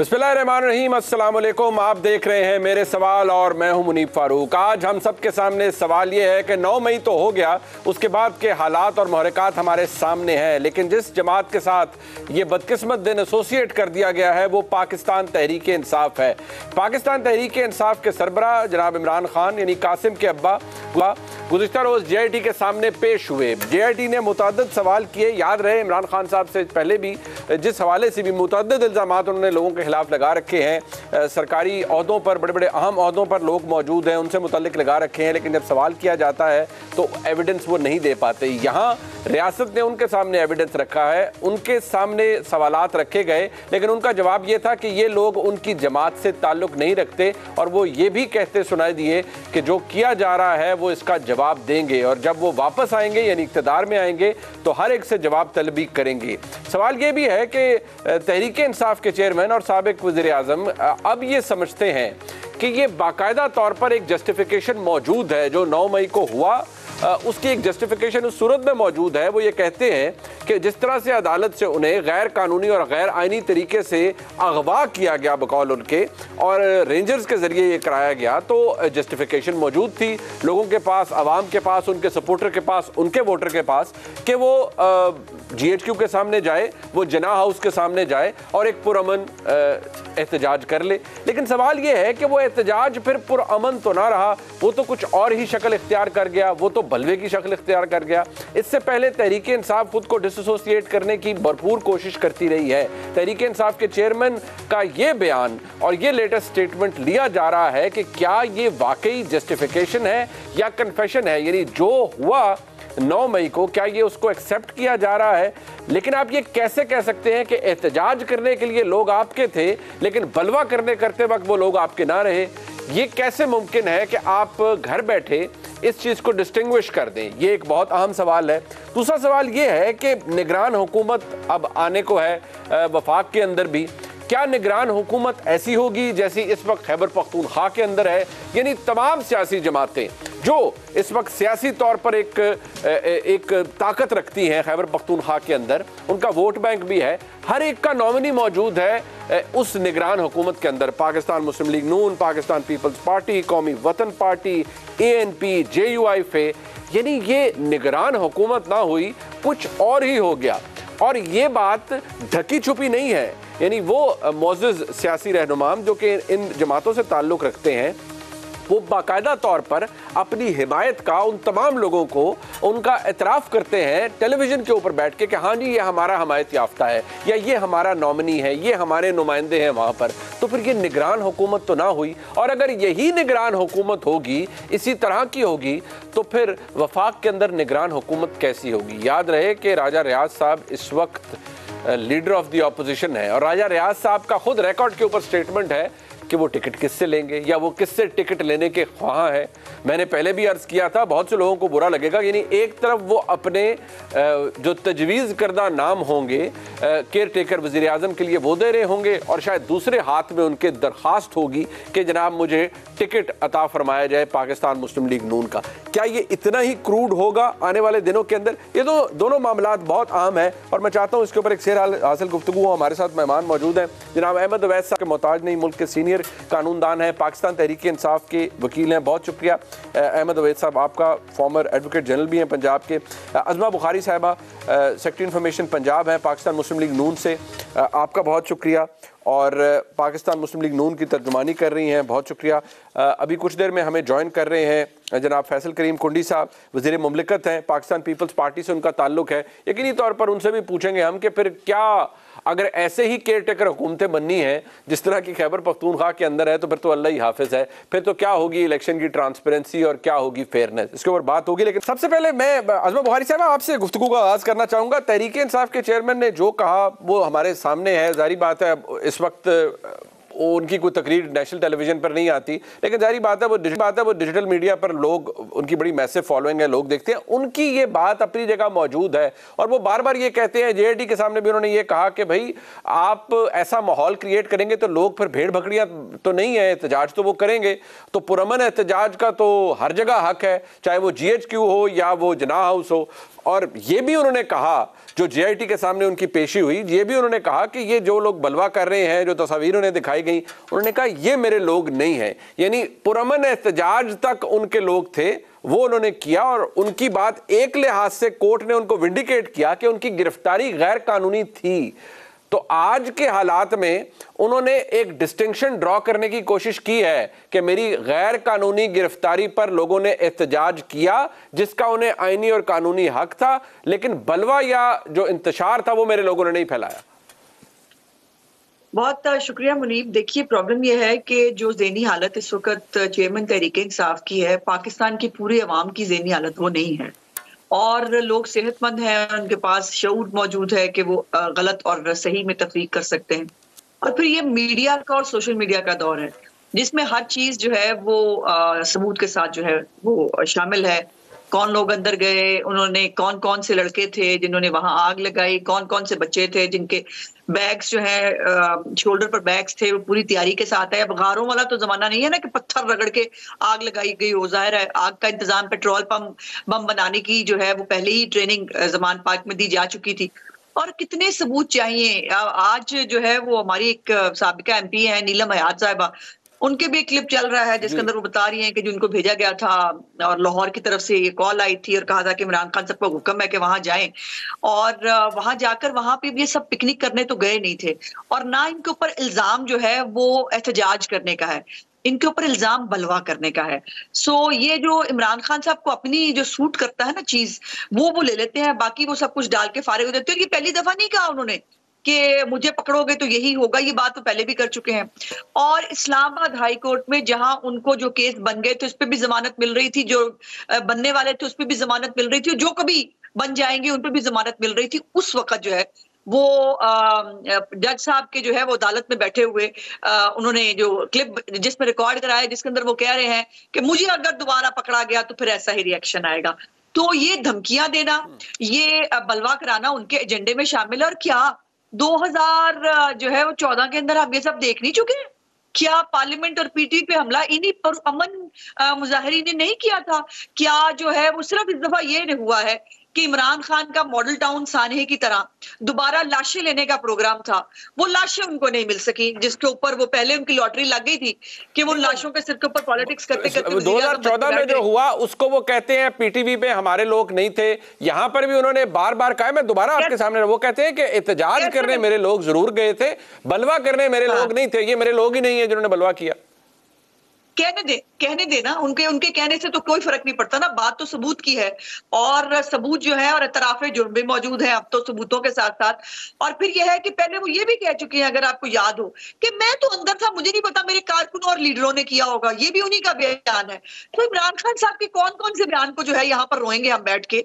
बिस्मिल्लाहिर्रहमानिर्रहीम, अस्सलाम वालेकुम। आप देख रहे हैं मेरे सवाल और मैं हूं मुनीब फारूक। आज हम सब के सामने सवाल ये है कि 9 मई तो हो गया, उसके बाद के हालात और महरक़ात हमारे सामने हैं, लेकिन जिस जमात के साथ ये बदकिस्मत दिन एसोसिएट कर दिया गया है वो पाकिस्तान तहरीक इंसाफ है। पाकिस्तान तहरीक इंसाफ के सरबराह जनाब इमरान खान यानी कासिम के अब्बा गुज़िश्ता रोज़ JIT के सामने पेश हुए। JIT ने मुतअद्दिद सवाल किए। याद रहे इमरान खान साहब से पहले भी जिस हवाले से भी मुतअद्दिद इल्ज़ामात उन्होंने लोगों के खिलाफ लगा रखे हैं, सरकारी ओहदों पर, बड़े बड़े अहम ओहदों पर लोग मौजूद हैं, उनसे मुतल्लिक लगा रखे हैं, लेकिन जब सवाल किया जाता है तो एविडेंस वो नहीं दे पाते। यहाँ रियासत ने उनके सामने एविडेंस रखा है, उनके सामने सवालात रखे गए, लेकिन उनका जवाब ये था कि ये लोग उनकी जमात से ताल्लुक़ नहीं रखते और वो ये भी कहते सुनाई दिए कि जो किया जा रहा है वो इसका जवाब देंगे और जब वो वापस आएंगे यानी इक़्तिदार में आएंगे तो हर एक से जवाब तलबी करेंगे। सवाल ये भी है कि तहरीक इंसाफ के चेयरमैन और साबिक़ वज़ीर-ए-आज़म अब ये समझते हैं कि ये बाकायदा तौर पर एक जस्टिफिकेशन मौजूद है। जो 9 मई को हुआ उसकी एक जस्टिफिकेशन उस सूरत में मौजूद है। वो ये कहते हैं कि जिस तरह से अदालत से उन्हें गैर कानूनी और गैर आइनी तरीके से अगवा किया गया बकौल उनके और रेंजर्स के ज़रिए ये कराया गया, तो जस्टिफिकेशन मौजूद थी लोगों के पास, आवाम के पास, उनके सपोर्टर के पास, उनके वोटर के पास कि वो GHQ के सामने जाए, वो जना हाउस के सामने जाए और एक पुरअमन एहतजाज कर ले। लेकिन सवाल ये है कि वो एहतजाज फिर पुरअमन तो ना रहा, वो तो कुछ और ही शक्ल इख्तियार कर गया, वो तो बलवे की शक्ल इख्तियार कर गया। इससे पहले तहरीक इंसाफ खुद को डिसोसिएट करने की भरपूर कोशिश करती रही है। तहरीक इंसाफ के चेयरमैन का ये बयान और ये लेटेस्ट स्टेटमेंट लिया जा रहा है कि क्या ये वाकई जस्टिफिकेशन है या कन्फेशन है, यानी जो हुआ 9 मई को क्या ये उसको एक्सेप्ट किया जा रहा है। लेकिन आप ये कैसे कह सकते हैं कि एहतजाज करने के लिए लोग आपके थे लेकिन बलवा करते वक्त वो लोग आपके ना रहे? ये कैसे मुमकिन है कि आप घर बैठे इस चीज़ को डिस्टिंग्विश कर दें? ये एक बहुत अहम सवाल है। दूसरा सवाल ये है कि निगरान हुकूमत अब आने को है वफाक के अंदर भी। क्या निगरान हुकूमत ऐसी होगी जैसी इस वक्त खैबर पख्तूनख्वा के अंदर है, यानी तमाम सियासी जमातें जो इस वक्त सियासी तौर पर एक ताकत रखती हैं खैबर पख्तूनख्वा के अंदर, उनका वोट बैंक भी है, हर एक का नॉमिनी मौजूद है उस निगरान हुकूमत के अंदर। पाकिस्तान मुस्लिम लीग नून, पाकिस्तान पीपल्स पार्टी, कौमी वतन पार्टी, ANP, JUIFA, यानी ये निगरान हुकूमत ना हुई, कुछ और ही हो गया। और ये बात ढकी छुपी नहीं है, यानी वो मोअज़्ज़ज़ सियासी रहनुमाम जो कि इन जमातों से ताल्लुक़ रखते हैं वो बाकायदा तौर पर अपनी हिमायत का उन तमाम लोगों को उनका एतराफ़ करते हैं टेलीविज़न के ऊपर बैठ के कि हाँ जी ये हमारा हमायत याफ्ता है या ये हमारा नॉमिनी है, ये हमारे नुमाइंदे हैं वहाँ पर। तो फिर ये निगरान हुकूमत तो ना हुई, और अगर यही निगरान हुकूमत होगी, इसी तरह की होगी, तो फिर वफाक के अंदर निगरान हुकूमत कैसी होगी? याद रहे कि राजा रियाज साहब इस वक्त लीडर ऑफ द अपोजिशन है और राजा रियाज साहब का खुद रिकॉर्ड के ऊपर स्टेटमेंट है कि वो टिकट किससे लेंगे या वो किससे टिकट लेने के ख्वाह हैं। मैंने पहले भी अर्ज़ किया था, बहुत से लोगों को बुरा लगेगा, यानी एक तरफ वो अपने जो तजवीज़ करदा नाम होंगे केयर टेकर वज़ीर आज़म के लिए वो दे रहे होंगे और शायद दूसरे हाथ में उनके दरख्वास्त होगी कि जनाब मुझे टिकट अता फरमाया जाए पाकिस्तान मुस्लिम लीग नून का। क्या ये इतना ही क्रूड होगा आने वाले दिनों के अंदर? ये तो दोनों मामलात बहुत अहम है और मैं चाहता हूँ इसके ऊपर एक शेर हासिल गुफ्तगू हो। हमारे साथ मेहमान मौजूद हैं जनाब अहमद अवैस साहब के मोहताज नहीं, मुल्क के सीनियर कानूनदान है, पाकिस्तान तहरीक इंसाफ के वकील हैं। बहुत शुक्रिया अहमद अवैस साहब, आपका फॉर्मर एडवोकेट जनरल भी हैं पंजाब के। अज़मा बुखारी साहिबा सेक्रेटरी इन्फॉर्मेशन पंजाब हैं पाकिस्तान मुस्लिम लीग नून से, आपका बहुत शुक्रिया, और पाकिस्तान मुस्लिम लीग नून की तर्जुमानी कर रही हैं, बहुत शुक्रिया। अभी कुछ देर में हमें ज्वाइन कर रहे हैं जनाब फैसल करीम कुंडी साहब, वज़ीर मुमलिकत हैं, पाकिस्तान पीपल्स पार्टी से उनका ताल्लुक़ है। यकीनी तौर पर उनसे भी पूछेंगे हम कि फिर क्या अगर ऐसे ही केयर टेकर हुकूमतें बननी हैं जिस तरह की खैबर पख्तूनख्वा के अंदर है, तो फिर तो अल्लाह ही हाफिज़ है, फिर तो क्या होगी इलेक्शन की ट्रांसपेरेंसी और क्या होगी फेयरनेस, इसके ऊपर बात होगी। लेकिन सबसे पहले मैं अज़मा बुखारी साहब आपसे गुफ्तगू का आगाज़ करना चाहूँगा। तहरीक इंसाफ के चेयरमैन ने जो कहा वो हमारे सामने है, जाहिर बात है इस वक्त उनकी कोई तकरीर नेशनल टेलीविजन पर नहीं आती, लेकिन जारी बात है वो डिजिटल मीडिया पर लोग, उनकी बड़ी मैसिव फॉलोइंग है, लोग देखते हैं, उनकी ये बात अपनी जगह मौजूद है और वो बार बार ये कहते हैं। JIT के सामने भी उन्होंने ये कहा कि भाई आप ऐसा माहौल क्रिएट करेंगे तो लोग फिर भेड़ बकरियां तो नहीं है, एहतजाज तो वो करेंगे, तो पुरअमन एहतजाज का तो हर जगह हक है, चाहे वो GHQ हो या वो जना हाउस हो। और ये भी उन्होंने कहा जो जेआईटी के सामने उनकी पेशी हुई, ये भी उन्होंने कहा कि ये जो लोग बलवा कर रहे हैं, जो तस्वीर उन्हें दिखाई गई, उन्होंने कहा ये मेरे लोग नहीं हैं। यानी पुरअमन एहतजाज तक उनके लोग थे, वो उन्होंने किया। और उनकी बात एक लिहाज से कोर्ट ने उनको विंडिकेट किया कि उनकी गिरफ्तारी गैर कानूनी थी। तो आज के हालात में उन्होंने एक डिस्टिंक्शन ड्रॉ करने की कोशिश की है कि मेरी गैर कानूनी गिरफ्तारी पर लोगों ने एहतजाज किया, जिसका उन्हें आईनी और कानूनी हक था, लेकिन बलवा या जो इंतशार था वो मेरे लोगों ने नहीं फैलाया। बहुत शुक्रिया मुनीब। देखिए, प्रॉब्लम यह है कि जो ज़हनी हालत इस वक्त चेयरमैन तहरीक-ए-इंसाफ की है, पाकिस्तान की पूरी अवाम की ज़हनी हालत वो नहीं है। और लोग सेहतमंद हैं, उनके पास शऊर मौजूद है कि वो गलत और सही में तफरीक कर सकते हैं। और फिर ये मीडिया का और सोशल मीडिया का दौर है, जिसमें हर चीज़ जो है वो सबूत के साथ जो है वो शामिल है। कौन लोग अंदर गए, उन्होंने कौन कौन से लड़के थे जिन्होंने वहां आग लगाई, कौन कौन से बच्चे थे जिनके बैग्स जो है शोल्डर पर बैग्स थे, वो पूरी तैयारी के साथ है। अब गारों वाला तो जमाना नहीं है ना कि पत्थर रगड़ के आग लगाई गई हो। जाहिर है आग का इंतजाम, पेट्रोल पंप बम बनाने की जो है वो पहले ही ट्रेनिंग जमान पाक में दी जा चुकी थी। और कितने सबूत चाहिए। आज जो है वो हमारी एक साबिका एमपी है नीलम हयात साहिबा, उनके भी एक क्लिप चल रहा है जिसके अंदर वो बता रही हैं कि जिनको भेजा गया था और लाहौर की तरफ से ये कॉल आई थी और कहा था कि इमरान खान सबको हुक्म है कि वहां जाएं। और वहां जाकर वहां पे ये सब पिकनिक करने तो गए नहीं थे, और ना इनके ऊपर इल्जाम जो है वो एहतजाज करने का है, इनके ऊपर इल्जाम बलवा करने का है। सो ये जो इमरान खान साहब को अपनी जो सूट करता है ना चीज, वो ले लेते हैं, बाकी वो सब कुछ डाल के फारिग हो जाते हैं। ये पहली दफा नहीं कहा उन्होंने कि मुझे पकड़ोगे तो यही होगा, ये बात तो पहले भी कर चुके हैं। और इस्लामाबाद हाई कोर्ट में जहां उनको जो केस बन गए थे उस पर भी जमानत मिल रही थी, जो बनने वाले थे उस पर भी जमानत मिल रही थी, जो कभी बन जाएंगे उन पर भी जमानत मिल रही थी। उस वक्त जो है वो जज साहब के जो है वो अदालत में बैठे हुए उन्होंने जो क्लिप जिसमें रिकॉर्ड कराया, जिसके अंदर वो कह रहे हैं कि मुझे अगर दोबारा पकड़ा गया तो फिर ऐसा ही रिएक्शन आएगा। तो ये धमकियां देना, ये बलवा कराना उनके एजेंडे में शामिल है। और क्या 2000 जो है वो 14 के अंदर हम ये सब देख नहीं चुके हैं? क्या पार्लियामेंट और पीटीपी पे हमला इन्हीं पर अमन मुजाहिरीन ने नहीं किया था? क्या जो है वो सिर्फ इस दफा ये हुआ है कि इमरान खान का मॉडल टाउन सानहे की तरह दोबारा लाशें लेने का प्रोग्राम था, वो लाशें उनको नहीं मिल सकी, जिसके ऊपर वो पहले उनकी लॉटरी लग गई थी कि वो लाशों के सिर के ऊपर पॉलिटिक्स करते करते 2014 में जो हुआ उसको वो कहते हैं पीटीवी पे हमारे लोग नहीं थे। यहां पर भी उन्होंने बार बार कहा, मैं दोबारा आपके सामने, वो कहते हैं कि एहतजाज करने मेरे लोग जरूर गए थे, बलवा करने मेरे लोग नहीं थे। ये मेरे लोग ही नहीं है जिन्होंने बलवा किया। कहने देना, उनके कहने से तो कोई फर्क नहीं पड़ता ना, बात तो सबूत की है। और सबूत जो है और इतराफे जुर्म भी मौजूद है अब तो सबूतों के साथ साथ। और फिर यह है कि पहले वो ये भी कह चुके हैं, अगर आपको याद हो, कि मैं तो अंदर था, मुझे नहीं पता मेरे कारकुनों और लीडरों ने किया होगा। ये भी उन्हीं का बयान है। तो इमरान खान साहब के कौन कौन से बयान को जो है यहाँ पर रोएंगे हम बैठ के।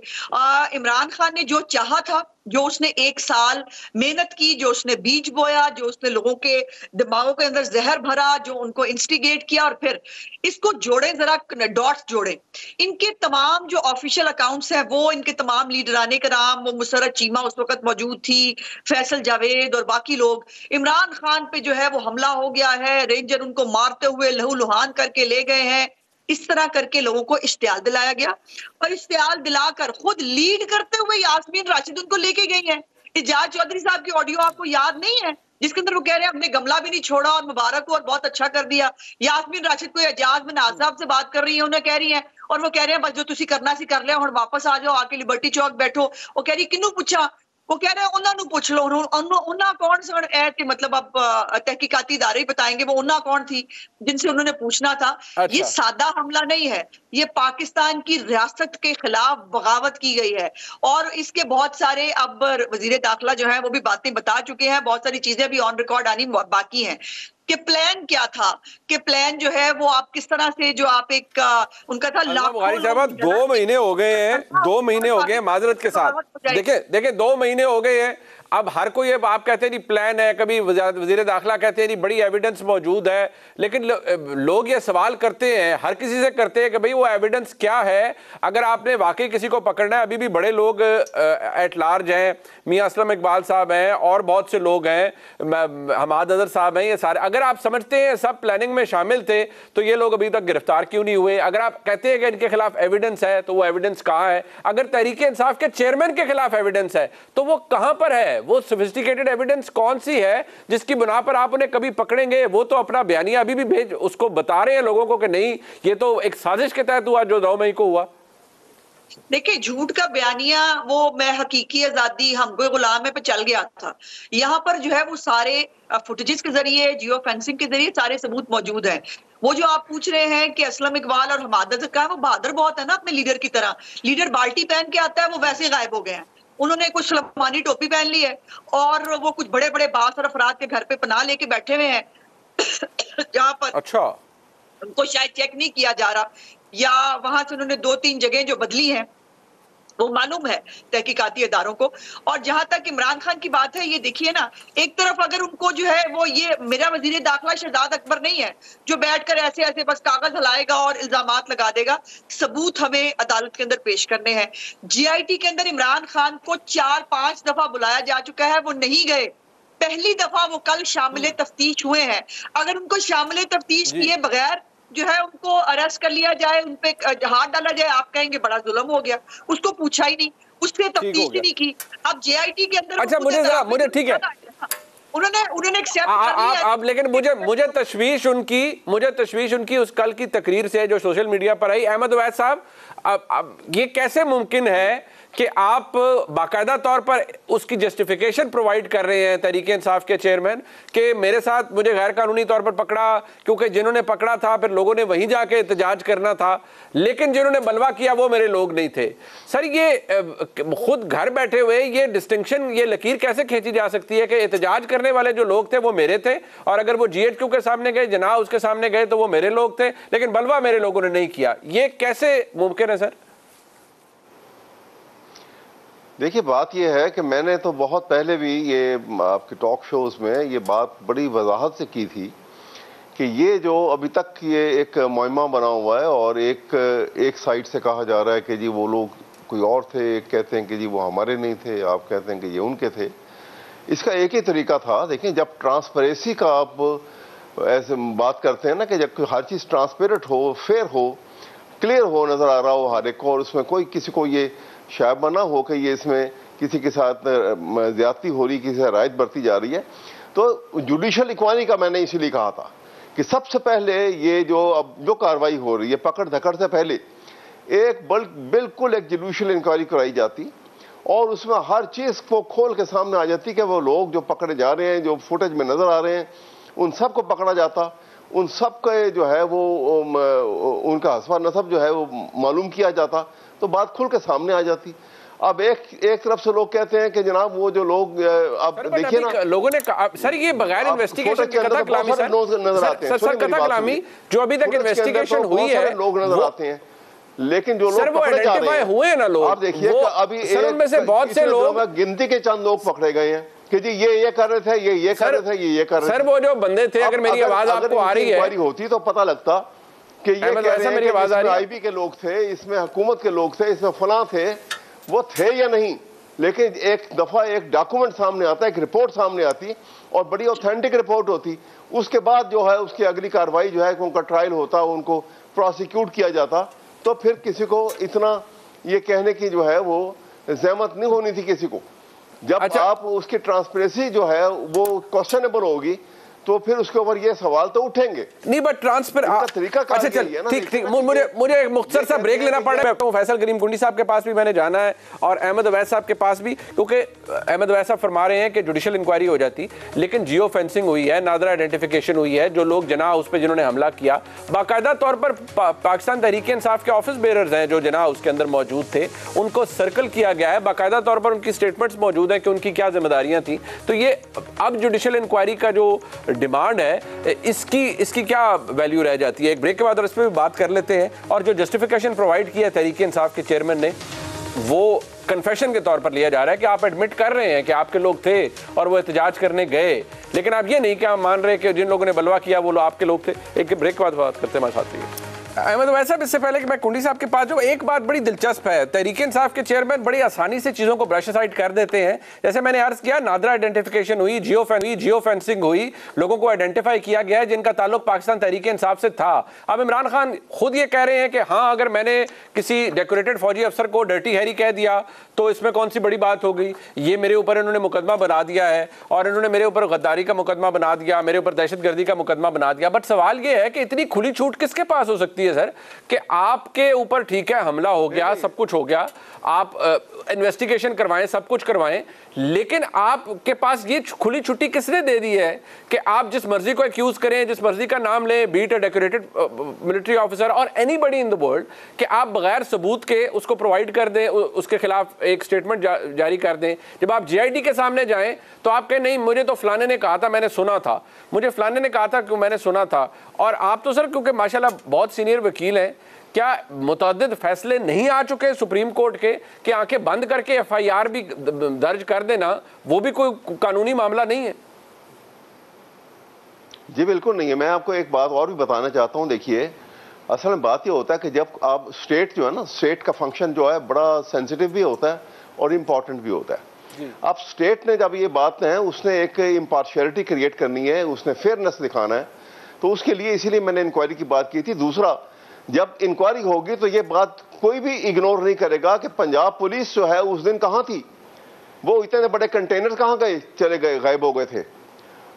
इमरान खान ने जो चाहा था, जो उसने 1 साल मेहनत की, जो उसने बीज बोया, जो उसने लोगों के दिमागों के अंदर जहर भरा, जो उनको इंस्टिगेट किया, और फिर इसको जोड़े, जरा डॉट्स जोड़े। इनके तमाम जो ऑफिशियल अकाउंट्स हैं वो इनके तमाम लीडराने कराम, वो मुसर्रत चीमा उस वक्त मौजूद थी, फैसल जावेद और बाकी लोग, इमरान खान पे जो है वो हमला हो गया है, रेंजर उनको मारते हुए लहू लुहान करके ले गए हैं। इस तरह करके लोगों को इश्तियाल दिलाया गया, और इश्तियाल दिलाकर खुद लीड करते हुए यास्मीन राशिद उनको लेके गई हैं। इजाज चौधरी साहब की ऑडियो आपको याद नहीं है, जिसके अंदर वो कह रहे हैं हमने गमला भी नहीं छोड़ा और मुबारक और बहुत अच्छा कर दिया। यास्मीन राशिद को एजाज मनाज साहब से बात कर रही है, उन्हें कह रही है, और वो कह रहे हैं बस जो तुसी करना सी कर लिया, हुण वापस आ जाओ, आके लिबर्टी चौक बैठो। वो कह रही किन्नू पूछा? वो कह रहे हैं उन्होंने पूछ लो, उन्ना कौन सन है कि मतलब अब तहकीकाती इदारे ही बताएंगे वो उन्ना कौन थी जिनसे उन्होंने पूछना था। अच्छा। ये सादा हमला नहीं है, ये पाकिस्तान की रियासत के खिलाफ बगावत की गई है। और इसके बहुत सारे अब वजीर दाखिला जो है वो भी बातें बता चुके हैं, बहुत सारी चीजें भी ऑन रिकॉर्ड आनी बाकी हैं कि प्लान क्या था, कि प्लान जो है वो आप किस तरह से, जो आप एक उनका था बुखारी साहब 2 महीने हो गए हैं, 2 महीने हो गए हैं, माजरत के साथ, देखे 2 महीने हो गए हैं। अब हर कोई, अब आप कहते हैं जी प्लान है, कभी वजीर दाखिला कहते हैं जी बड़ी एविडेंस मौजूद है, लेकिन लोग ये सवाल करते हैं, हर किसी से करते हैं कि भाई वो एविडेंस क्या है। अगर आपने वाकई किसी को पकड़ना है, अभी भी बड़े लोग एट लार्ज हैं, मियां असलम इकबाल साहब हैं और बहुत से लोग हैं, हमाद अजहर साहब हैं, ये सारे अगर आप समझते हैं सब प्लानिंग में शामिल थे तो ये लोग अभी तक गिरफ्तार क्यों नहीं हुए? अगर आप कहते हैं कि इनके खिलाफ एविडेंस है तो वो एविडेंस कहाँ है? अगर तहरीक इंसाफ के चेयरमैन के खिलाफ एविडेंस है तो वो कहां पर है? वो सोफिस्टिकेटेड एविडेंस कौन सी है जिसकी बुना पर आप उन्हें कभी पकड़ेंगे? वो तो अपना बयानिया अभी भी भेज उसको बता रहे हैं लोगों को कि नहीं ये तो एक साजिश के तहत हुआ जो 9 मई को हुआ। देखिए, झूठ का बयानिया वो मैं हकीकी आजादी हम कोई गुलाम है पे चल गया था। यहाँ पर जो है वो सारे फुटेजेस के जरिए, जियो फेंसिंग के जरिए सारे सबूत मौजूद हैं। वो जो आप पूछ रहे हैं कि असलम इकबाल और हमाद अजहर का है, वो बहादुर बहुत है ना अपने लीडर की तरह। लीडर बाल्टी पहन के आता है, वो वैसे गायब हो गए हैं। उन्होंने कुछ सलमानी टोपी पहन ली है और वो कुछ बड़े बड़े बास और अफराद के घर पे पनाह लेके बैठे हुए हैं जहाँ पर अच्छा उनको शायद चेक नहीं किया जा रहा, या वहां से उन्होंने 2-3 जगह जो बदली हैं वो मालूम है तहकीकाती इदारों को। और जहां तक इमरान खान की बात है, ये देखिए ना, एक तरफ अगर उनको जो है वो ये मेरा वजीर दाखिला शहजाद अकबर नहीं है जो बैठकर ऐसे ऐसे बस कागज हलाएगा और इल्जामात लगा देगा। सबूत हमें अदालत के अंदर पेश करने हैं। GIT के अंदर इमरान खान को 4-5 दफा बुलाया जा चुका है, वो नहीं गए। पहली दफा वो कल शामिल तफ्तीश हुए हैं। अगर उनको शामिल तफ्तीश किए बगैर जो है उनको अरेस्ट कर लिया जाए, उन पे हाथ डाला जाए, आप कहेंगे बड़ा जुल्म हो गया। उसको पूछा ही नहीं, उससे तफ्तीश ही नहीं की। अब JIT के अंदर अच्छा मुझे ठीक है, उन्होंने एक्सेप्ट कर लिया। अब लेकिन मुझे तशवीश उनकी उस कल की तकरीर से जो सोशल मीडिया पर आई। अहमद अवैध साहब, अब ये कैसे मुमकिन है कि आप बाकायदा तौर पर उसकी जस्टिफिकेशन प्रोवाइड कर रहे हैं तहरीक इंसाफ के चेयरमैन कि मेरे साथ मुझे गैर कानूनी तौर पर पकड़ा, क्योंकि जिन्होंने पकड़ा था फिर लोगों ने वहीं जाके एहतजाज करना था, लेकिन जिन्होंने बलवा किया वो मेरे लोग नहीं थे। सर ये खुद घर बैठे हुए ये डिस्टिंक्शन, ये लकीर कैसे खींची जा सकती है कि एहतजाज करने वाले जो लोग थे वो मेरे थे और अगर वो GHQ के सामने गए, जनाब उसके सामने गए तो वो मेरे लोग थे, लेकिन बलवा मेरे लोगों ने नहीं किया? ये कैसे मुमकिन है सर? देखिए, बात यह है कि मैंने तो बहुत पहले भी ये आपके टॉक शोज में ये बात बड़ी वजाहत से की थी कि ये जो अभी तक ये एक मुहिमा बना हुआ है और एक साइड से कहा जा रहा है कि जी वो लोग कोई और थे, एक कहते हैं कि जी वो हमारे नहीं थे, आप कहते हैं कि ये उनके थे। इसका एक ही तरीका था। देखिए, जब ट्रांसपेरेंसी का आप ऐसे बात करते हैं ना कि जब हर चीज़ ट्रांसपेरेंट हो, फेयर हो, क्लियर हो, नज़र आ रहा हो हर एक को, और उसमें कोई किसी को ये शायद बना हो कि ये इसमें किसी के साथ ज्यादती हो रही, किसी से रायत बरती जा रही है, तो जुडिशल इंक्वायरी का मैंने इसीलिए कहा था कि सबसे पहले ये जो अब जो कार्रवाई हो रही है पकड़ धकड़ से पहले एक बिल्कुल एक जुडिशल इंक्वायरी कराई जाती और उसमें हर चीज़ को खोल के सामने आ जाती कि वो लोग जो पकड़े जा रहे हैं, जो फुटेज में नजर आ रहे हैं, उन सब को पकड़ा जाता, उन सब का जो है वो उनका हस्बा नसब जो है वो मालूम किया जाता, तो बात खुल के सामने आ जाती। अब एक तरफ से लोग कहते हैं कि जनाब वो जो लोग अब देखिए ना, लोगों ने सर ये बगैर इन्वेस्टिगेशन के कथा कलामी नजर आते हैं, सर कथा कलामी जो अभी तक इन्वेस्टिगेशन हुई है लोग नजर आते हैं, लेकिन जो लोग पकड़े जा रहे हैं हुए ना लोग, आप देखिए अभी उनमें से बहुत से लोग गिनती के चंद लोग पकड़े गए हैं कि जी ये कर रहे थे, ये कर रहे थे, ये कर रहे थे। सर वो जो बंदे थे, अगर मेरी आवाज आपको आ रही है होती तो पता लगता कि ये कह रहे हैं कि इसमें IB के लोग थे, इसमें हुकूमत के लोग थे, इसमें फलां थे, वो थे या नहीं। लेकिन एक दफा एक डॉक्यूमेंट सामने आता, एक रिपोर्ट सामने आती और बड़ी ऑथेंटिक रिपोर्ट होती, उसके बाद जो है उसकी अगली कार्रवाई जो है उनका ट्रायल होता, उनको प्रोसिक्यूट किया जाता, तो फिर किसी को इतना ये कहने की जो है वो जहमत नहीं होनी थी किसी को। जब आप उसकी ट्रांसपेरेंसी जो है वो क्वेश्चनेबल होगी तो फिर उसके ऊपर ये सवाल तो उठेंगे नहीं, बट ट्रांसपेरेंट तरीका अच्छा चल ठीक मुझे एक मुख्तसर सा ब्रेक लेना पड़ रहा है। फैसल करीम कुंडी साहब के पास भी मैंने जाना है और अहमद अवैध साहब के पास भी, क्योंकि अहमद अवैध साहब फरमा रहे हैं कि जुडिशल इंक्वायरी हो जाती, लेकिन जियो फेंसिंग हुई है, नादरा आइडेंटिफिकेशन हुई है, जो लोग जना उस पर जिन्होंने हमला किया बाकायदा तौर पर पाकिस्तान तहरीक इंसाफ के ऑफिस बेरर्स हैं जो जना उसके अंदर मौजूद थे, उनको सर्कल किया गया है, बाकायदा तौर पर उनकी स्टेटमेंट्स मौजूद है कि उनकी क्या जिम्मेदारियां थी। तो ये अब जुडिशल इंक्वायरी का जो डिमांड है इसकी क्या वैल्यू रह जाती है? एक ब्रेक के बाद और इस पर भी बात कर लेते हैं। और जो जस्टिफिकेशन प्रोवाइड किया तहरीक इंसाफ के चेयरमैन ने, वो कन्फेशन के तौर पर लिया जा रहा है कि आप एडमिट कर रहे हैं कि आपके लोग थे और वो एहतजाज करने गए, लेकिन आप ये नहीं कि आप मान रहे कि जिन लोगों ने बलवा किया वो लोग आपके लोग थे। एक ब्रेक के बाद बात करते हैं हमारे साथ। अहमद वैसा इससे पहले कि मैं कुंडी साहब के पास जाऊं, एक बात बड़ी दिलचस्प है, तहरीक इंसाफ के चेयरमैन बड़ी आसानी से चीज़ों को ब्रश साइड कर देते हैं। जैसे मैंने अर्ज किया, नादरा आइडेंटिफिकेशन हुई, जियो फेंसिंग हुई, लोगों को आइडेंटिफाई किया गया है जिनका ताल्लुक पाकिस्तान तहरीक इंसाफ से था। अब इमरान खान खुद ये कह रहे हैं कि हाँ, अगर मैंने किसी डेकोरेटेड फौजी अफसर को डर्टी हैरी कह दिया तो इसमें कौन सी बड़ी बात हो गई, ये मेरे ऊपर इन्होंने मुकदमा बना दिया है और इन्होंने मेरे ऊपर गद्दारी का मुकदमा बना दिया, मेरे ऊपर दहशतगर्दी का मुकदमा बना दिया। बट सवाल ये है कि इतनी खुली छूट किसके पास हो सकती है सर कि आपके ऊपर ठीक है हमला हो गया, सब कुछ हो गया, आप इन्वेस्टिगेशन करवाएं, सब कुछ करवाएं, लेकिन आपके पास ये खुली छुट्टी किसने दे दी है कि आप जिस मर्जी को एक्यूज करें, जिस मर्जी का नाम लें, बीट अ डेकोरेटेड मिलिट्री ऑफिसर और एनीबॉडी इन द वर्ल्ड, कि आप बगैर सबूत के उसको प्रोवाइड कर दें, उसके खिलाफ एक स्टेटमेंट जारी कर दें। जब आप जीआईडी के सामने जाएं तो आप कहें नहीं, मुझे तो फलाने ने कहा था, मैंने सुना था, मुझे फलाने ने कहा था कि मैंने सुना था। और आप तो सर क्योंकि माशाल्लाह बहुत सीनियर वकील हैं, क्या मुतअद्दिद फैसले नहीं आ चुके सुप्रीम कोर्ट के कि आंखें बंद करके एफआईआर भी दर्ज कर देना वो भी कोई कानूनी मामला नहीं है? जी बिल्कुल नहीं है। मैं आपको एक बात और भी बताना चाहता हूं। देखिए, असल में बात ये होता है कि जब आप स्टेट जो है ना, स्टेट का फंक्शन जो है बड़ा सेंसिटिव भी होता है और इम्पॉर्टेंट भी होता है। अब स्टेट ने जब ये बात है, उसने एक इम्पार्शियलिटी क्रिएट करनी है, उसने फेयरनेस दिखाना है, तो उसके लिए इसीलिए मैंने इंक्वायरी की बात की थी। दूसरा, जब इंक्वायरी होगी तो ये बात कोई भी इग्नोर नहीं करेगा कि पंजाब पुलिस जो है उस दिन कहां थी, वो इतने बड़े कंटेनर कहां गए, चले गए, गायब हो गए थे।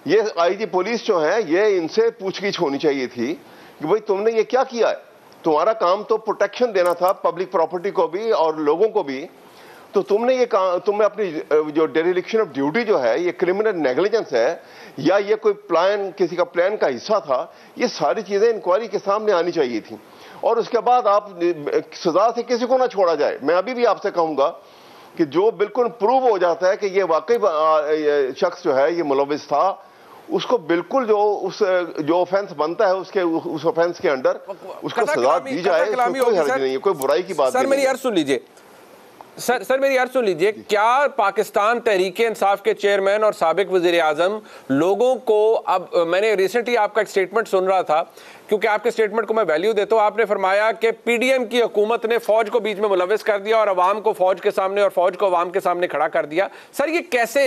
ये आईजी पुलिस जो है, ये इनसे पूछगिछ होनी चाहिए थी कि भाई तुमने ये क्या किया है, तुम्हारा काम तो प्रोटेक्शन देना था पब्लिक प्रॉपर्टी को भी और लोगों को भी, तो तुमने ये तुमने अपनी जो डेरिलिक्शन ऑफ ड्यूटी जो है, ये क्रिमिनल नेग्लिजेंस है या ये कोई प्लान, किसी का प्लान का हिस्सा था, ये सारी चीजें इंक्वायरी के सामने आनी चाहिए थी। और उसके बाद आप सजा से किसी को ना छोड़ा जाए। मैं अभी भी आपसे कहूंगा कि जो बिल्कुल प्रूव हो जाता है कि ये वाकई शख्स जो है ये मुलविस था, उसको बिल्कुल जो ऑफेंस बनता है उस ऑफेंस के अंडर उसको सजा दी जाए। कोई हर्ज नहीं है, कोई बुराई की बात नहीं। सर मेरी अर्ज सुन लीजिए, सर मेरी अर्ज सुन लीजिए, क्या पाकिस्तान तहरीक इंसाफ के चेयरमैन और साबिक वजीर आजम लोगों को, अब मैंने रिसेंटली आपका एक स्टेटमेंट सुन रहा था, क्योंकि आपके स्टेटमेंट को मैं वैल्यू देता हूं, आपने फरमाया कि पीडीएम की हुकूमत ने फौज को बीच में मुलविस कर दिया और अवाम को फौज के सामने और फौज को अवाम के सामने खड़ा कर दिया। सर ये कैसे?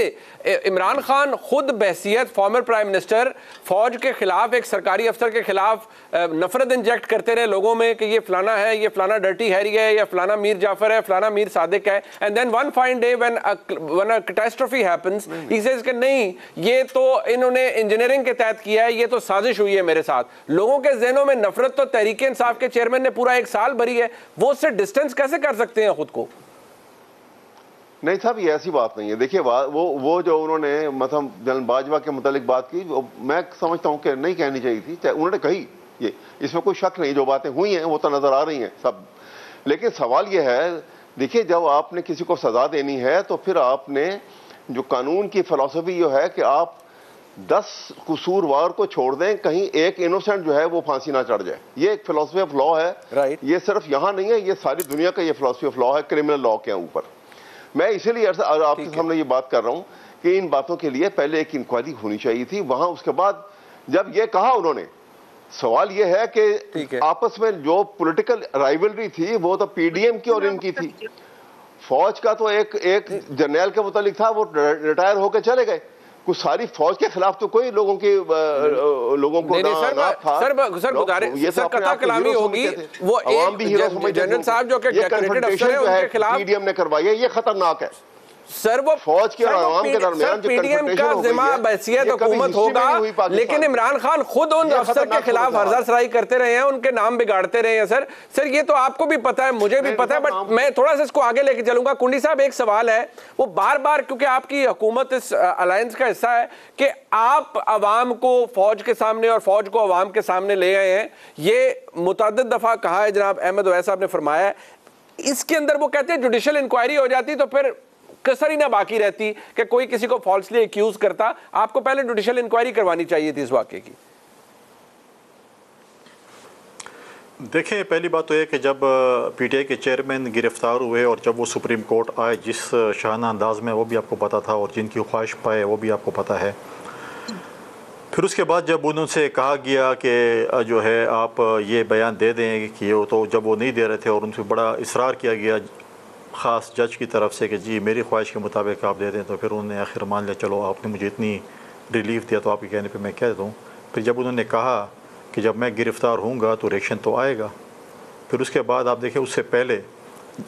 इमरान खान खुद बहसियत फॉर्मर प्राइम मिनिस्टर फौज के खिलाफ, एक सरकारी अफसर के खिलाफ नफरत इंजेक्ट करते रहे लोगों में कि ये फलाना है, ये फलाना डर्टी हैरी है, या फलाना मीर जाफर है, फलाना मीर सादिक है, and then one fine day when a catastrophe happens he says कि नहीं, ये तो इन्होंने इंजीनियरिंग के तहत किया है, ये तो साजिश हुई है मेरे साथ। लोगों के ज़हनों में नफरत तो तहरीक इंसाफ के चेयरमैन ने पूरा 1 साल भरी है, वो उससे डिस्टेंस कैसे कर सकते हैं खुद को? नहीं साहब, ये ऐसी बात नहीं है। देखिए, वो जो उन्होंने मतलब जनरल बाजवा के मुतालिक बात की, मैं समझता हूं कि नहीं कहनी चाहिए थी, उन्होंने कही, ये इसमें कोई शक नहीं, जो बातें हुई हैं वो तो नजर आ रही हैं सब। लेकिन सवाल ये है, देखिए, जब आपने किसी को सजा देनी है तो फिर आपने जो कानून की फिलॉसफी जो है कि आप 10 कसूरवार को छोड़ दें, कहीं एक इनोसेंट जो है वो फांसी ना चढ़ जाए। ये एक फिलॉसफी ऑफ लॉ है, राइट। ये सिर्फ यहां नहीं है, ये सारी दुनिया का ये फिलॉसफी ऑफ लॉ है, क्रिमिनल लॉ के ऊपर। मैं इसीलिए आपके सामने ये बात कर रहा हूं कि इन बातों के लिए पहले एक इंक्वायरी होनी चाहिए थी वहां। उसके बाद जब ये कहा उन्होंने, सवाल ये है कि आपस में जो पॉलिटिकल राइवलरी थी वो तो पीडीएम की और इनकी थी। फौज का तो एक जर्नैल के मुतालिक था, वो रिटायर होकर चले गए। कुछ सारी फौज के खिलाफ तो कोई लोगों को सर गुजारिश, सर कथा कलामी होगी, वो जनरल साहब जो डेकोरेटेड अफसर हैं उनके खिलाफ पीडीएम ने करवाई है, ये खतरनाक है। सर वो फौज के और आवाम के दरमियान पीडीएम का जिम्मा बहसियत हुकूमत होगा, लेकिन इमरान खान खुद उन अफसर के खिलाफ हरजासराई करते रहे हैं, उनके नाम बिगाड़ते रहे हैं। सर ये तो आपको भी पता है, मुझे भी पता है, बट मैं थोड़ा सा इसको आगे लेके चलूंगा। कुंडी साहब, एक सवाल है, वो बार बार, क्योंकि आपकी हुकूमत इस अलायंस का हिस्सा है कि आप अवाम को फौज के सामने और फौज को अवाम के सामने ले आए हैं, ये मुतअद्दिद दफा कहा है जनाब अहमद ओवैस साहब ने फरमाया है। इसके अंदर वो कहते हैं जुडिशियल इंक्वायरी हो जाती तो फिर कसर ही ना बाकी रहती कि कोई किसी को फॉल्सली एक्यूज करता। आपको पहले जुडिशियल इंक्वायरी करवानी चाहिए थी इस वाकये की। देखिए, पहली बात तो यह कि जब पीटीआई के चेयरमैन गिरफ्तार हुए और जब वो सुप्रीम कोर्ट आए जिस शाहाना अंदाज में, वो भी आपको पता था, और जिनकी ख्वाहिश पाए वो भी आपको पता है। फिर उसके बाद जब उनसे कहा गया कि जो है आप ये बयान दे दें कि वो, तो जब वो नहीं दे रहे थे और उनसे बड़ा इसरार किया गया ख़ास जज की तरफ से कि जी मेरी ख्वाहिश के मुताबिक आप दे दें, तो फिर उन्होंने आखिर मान लिया, चलो आपने मुझे इतनी रिलीफ दिया तो आपके कहने पे मैं कह दूँ। फिर जब उन्होंने कहा कि जब मैं गिरफ़्तार होऊंगा तो रिएक्शन तो आएगा, फिर उसके बाद आप देखें उससे पहले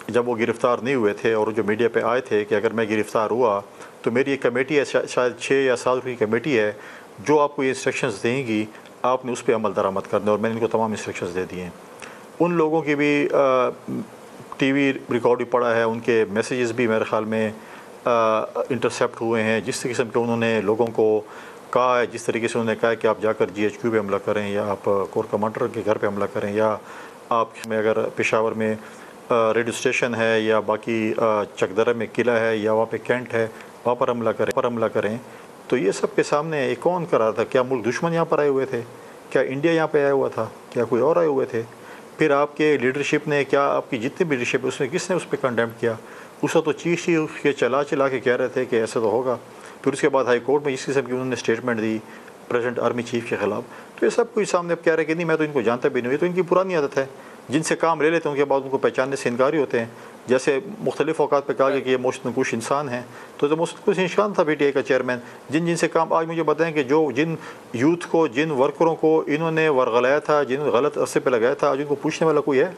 जब वो गिरफ़्तार नहीं हुए थे और जो मीडिया पे आए थे कि अगर मैं गिरफ़्तार हुआ तो मेरी एक कमेटी है, शायद 6 या 7 की कमेटी है, जो आपको ये इंस्ट्रक्शंस देंगी, आपने उस पर अमल दरामद करना, और मैंने इनको तमाम इंस्ट्रक्शंस दे दिए हैं। उन लोगों की भी टीवी रिकॉर्ड भी पड़ा है, उनके मैसेजेस भी मेरे ख़्याल में इंटरसेप्ट हुए हैं, जिस किस्म के उन्होंने लोगों को कहा है, जिस तरीके से उन्होंने कहा है कि आप जाकर GHQ पे हमला करें, या आप कोर कमांडर के घर पे हमला करें, या आप में अगर पेशावर में रेडियो स्टेशन है, या बाकी चकदरा में किला है, या वहाँ पे कैंट है, वहाँ पर हमला करें। तो ये सब के सामने एक कौन कर रहा था? क्या मुल्क दुश्मन यहाँ पर आए हुए थे? क्या इंडिया यहाँ पे आया हुआ था? क्या कोई और आए हुए थे? फिर आपके लीडरशिप ने, क्या आपकी जितनी भी लीडरशिप है उसने किसने उस पर कंडेम किया? उसका तो चीख ही के चला के कह रहे थे कि ऐसा तो होगा। फिर उसके बाद हाई कोर्ट में इस किस्म की उन्होंने स्टेटमेंट दी प्रेसिडेंट आर्मी चीफ के ख़िलाफ़। तो ये सब कुछ सामने कह रहे कि नहीं मैं तो इनको जानता भी नहीं, ये तो इनकी पुरानी आदत है, जिनसे काम ले लेते हैं उनके बाद उनको पहचानने से इनकारी होते हैं। जैसे मुख्तलिफ औकात पर कहा गया कि ये मोहसिन कुछ इंसान हैं, तो मोहसिन कुछ इंसान था पीटीआई का चेयरमैन, जिनसे काम आज मुझे बताएं कि जो जिन यूथ को, जिन वर्करों को इन्होंने वर्गलाया था, जिन गलत रस्ते पर लगाया था, आज उनको पूछने वाला कोई है?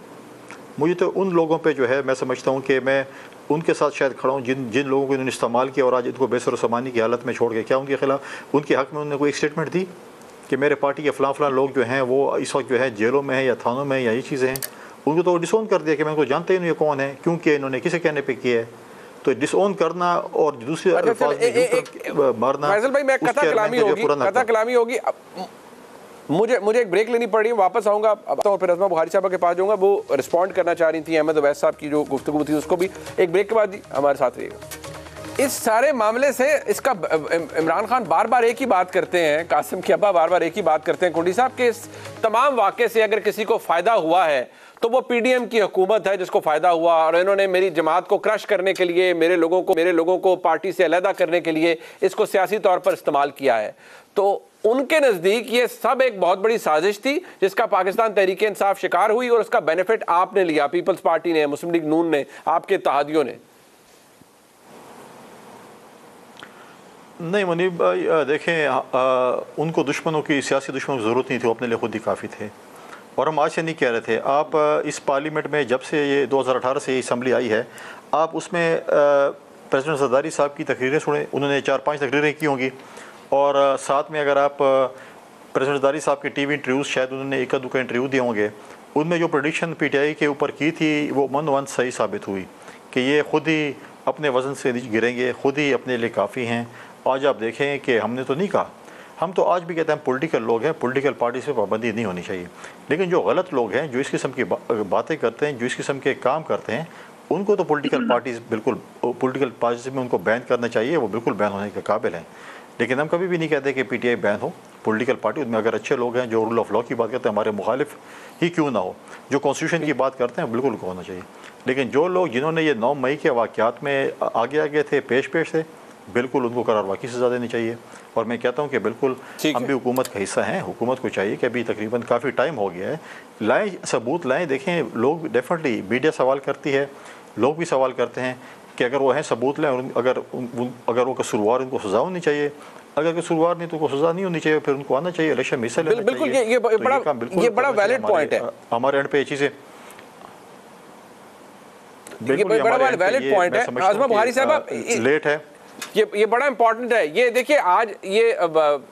मुझे तो उन लोगों पे जो है, मैं समझता हूँ कि मैं उनके साथ शायद खड़ा हूँ जिन लोगों को इन्होंने इस्तेमाल किया और आज इनको बेसर सामानी की हालत में छोड़ के, क्या उनके खिलाफ, उनके हक़ में उन्होंने कोई स्टेटमेंट दी कि मेरे पार्टी के फ़लाँ लोग जो हैं वो इस वक्त जो है जेलों में हैं या थानों में या ये चीज़ें हैं? उनको तो डिसोन कर दिया कि मैं उनको जानते ही नहीं कौन है, क्योंकि इन्होंने किसी कहने पे किया है। तो डिसोन करना और दूसरे मारना, फैसल भाई मैं कथा कलामी होगी। मुझे एक ब्रेक लेनी पड़ रही है, वापस आऊंगा और फिर अज़मा बुखारी साहब के पास जाऊंगा। वो रिस्पॉन्ड करना चाह रही थी अहमद अवैस साहब की जो गुफ्तगू थी, उसको भी एक ब्रेक के बाद हमारे साथ रहिएगा। इस सारे मामले से इसका इमरान खान बार बार एक ही बात करते हैं, कासिम के अब्बा बार बार एक ही बात करते हैं कुंडी साहब, के इस तमाम वाक़े से अगर किसी को फ़ायदा हुआ है तो वो PDM की हुकूमत है जिसको फ़ायदा हुआ, और इन्होंने मेरी जमात को क्रश करने के लिए, मेरे लोगों को पार्टी से अलहदा करने के लिए इसको सियासी तौर पर इस्तेमाल किया है। तो उनके नज़दीक ये सब एक बहुत बड़ी साजिश थी जिसका पाकिस्तान तहरीक इंसाफ शिकार हुई, और उसका बेनिफिट आपने लिया, पीपल्स पार्टी ने, मुस्लिम लीग नून ने, आपके इत्तेहादियों ने। नहीं मुनीब भाई, देखें उनको दुश्मनों की, सियासी दुश्मनों की ज़रूरत नहीं थी, वो अपने लिए खुद ही काफ़ी थे। और हम आज से नहीं कह रहे थे, आप इस पार्लियामेंट में जब से ये 2018 से ये असम्बली आई है, आप उसमें प्रेसिडेंट ज़रदारी साहब की तकरीरें सुने, उन्होंने 4-5 तकरीरें की होंगी, और साथ में अगर आप प्रेसिडेंट ज़रदारी साहब के टीवी इंटरव्यूज़, शायद उन्होंने एक दो का इंटरव्यू दिए होंगे, उनमें जो प्रेडिक्शन PTI के ऊपर की थी वो मन सही साबित हुई कि ये ख़ुद ही अपने वज़न से गिरेंगे, ख़ुद ही अपने लिए काफ़ी हैं। आज आप देखें कि हमने तो नहीं कहा, हम तो आज भी कहते हैं पॉलिटिकल लोग हैं, पॉलिटिकल पार्टी से पाबंदी नहीं होनी चाहिए, लेकिन जो गलत लोग हैं, जो इस किस्म की बातें करते हैं, जो इस किस्म के काम करते हैं, उनको तो पॉलिटिकल पार्टीज बिल्कुल, पॉलिटिकल पार्टी में उनको बैन करना चाहिए, वो बिल्कुल बैन होने के काबिल हैं। लेकिन हम कभी भी नहीं कहते कि PTI बैन हो, पॉलिटिकल पार्टी, उनमें अगर अच्छे लोग हैं जो रूल ऑफ लॉ की बात करते हैं, हमारे मुखालिफ ही क्यों ना हो, जो कॉन्स्टिट्यूशन की बात करते हैं, बिल्कुल उनको होना चाहिए। लेकिन जो लोग जिन्होंने ये 9 मई के वाक़यात में आगे थे, पेश थे, बिल्कुल उनको करारवा की सज़ा देनी चाहिए। और मैं कहता हूँ कि बिल्कुल हम भी हुकूमत का हिस्सा हैं, हुकूमत को चाहिए कि अभी तकरीबन काफ़ी टाइम हो गया है, लाएँ सबूत लाएँ। देखें, लोग डेफिनेटली, मीडिया सवाल करती है, लोग भी सवाल करते हैं कि अगर वो हैं सबूत लें, अगर वो कसूरवार, उनको सज़ा होनी चाहिए, अगर कसूरवार नहीं तो उनको सज़ा नहीं होनी चाहिए, फिर उनको आना चाहिए, इलेक्शन में हिस्सा लेना चाहिए। बिल्कुल, ये बड़ा वैलिड पॉइंट है, हमारे एंड पे ये चीज़ें, ये बड़ा वैलिड पॉइंट है। अज़मा बुखारी साहब, लेट है, ये बड़ा इंपॉर्टेंट है। ये देखिए, आज ये